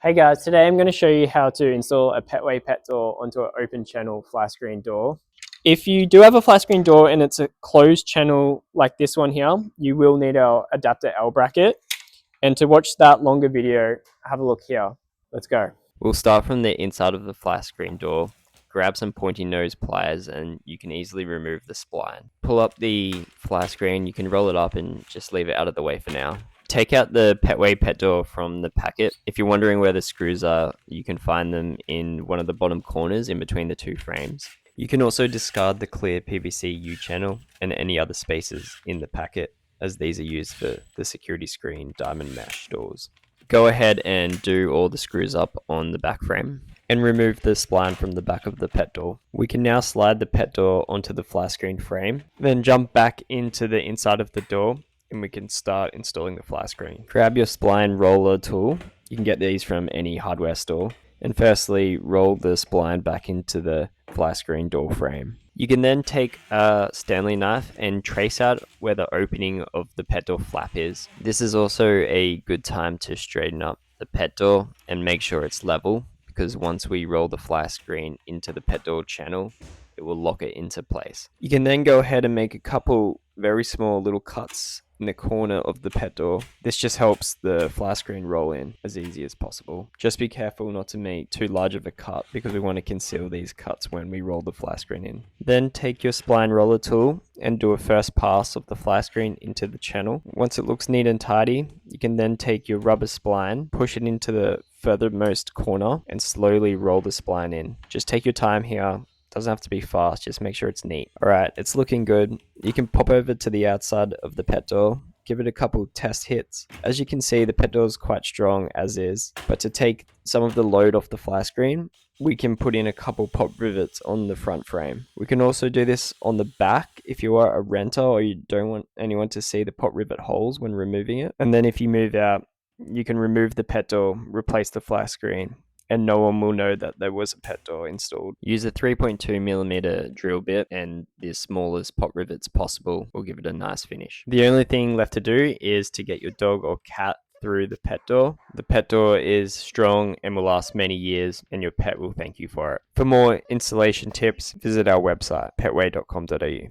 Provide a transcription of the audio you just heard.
Hey guys, today I'm going to show you how to install a Petway pet door onto an open channel flat screen door. If you do have a flat screen door and it's a closed channel like this one here, you will need our adapter L bracket. And to watch that longer video, have a look here. Let's go. We'll start from the inside of the flat screen door, grab some pointy nose pliers and you can easily remove the spline. Pull up the flat screen, you can roll it up and just leave it out of the way for now. Take out the Petway pet door from the packet. If you're wondering where the screws are, you can find them in one of the bottom corners in between the two frames. You can also discard the clear PVC U-channel and any other spaces in the packet, as these are used for the security screen diamond mesh doors. Go ahead and do all the screws up on the back frame and remove the spline from the back of the pet door. We can now slide the pet door onto the flat screen frame, then jump back into the inside of the door and we can start installing the flat screen. Grab your spline roller tool. You can get these from any hardware store. And firstly, roll the spline back into the flat screen door frame. You can then take a Stanley knife and trace out where the opening of the pet door flap is. This is also a good time to straighten up the pet door and make sure it's level, because once we roll the flat screen into the pet door channel, it will lock it into place. You can then go ahead and make a couple very small little cuts in the corner of the pet door. This just helps the flat screen roll in as easy as possible. Just be careful not to make too large of a cut, because we want to conceal these cuts when we roll the flat screen in. Then take your spline roller tool and do a first pass of the flat screen into the channel. Once it looks neat and tidy, you can then take your rubber spline, push it into the furthermost corner and slowly roll the spline in. Just take your time here. Doesn't have to be fast, just make sure it's neat. Alright, it's looking good. You can pop over to the outside of the pet door, give it a couple test hits. As you can see, the pet door is quite strong as is, but to take some of the load off the flat screen, we can put in a couple pop rivets on the front frame. We can also do this on the back if you are a renter or you don't want anyone to see the pop rivet holes when removing it. And then if you move out, you can remove the pet door, replace the flat screen, and no one will know that there was a pet door installed. Use a 3.2mm drill bit and the smallest pop rivets possible will give it a nice finish. The only thing left to do is to get your dog or cat through the pet door. The pet door is strong and will last many years, and your pet will thank you for it. For more installation tips, visit our website, petway.com.au.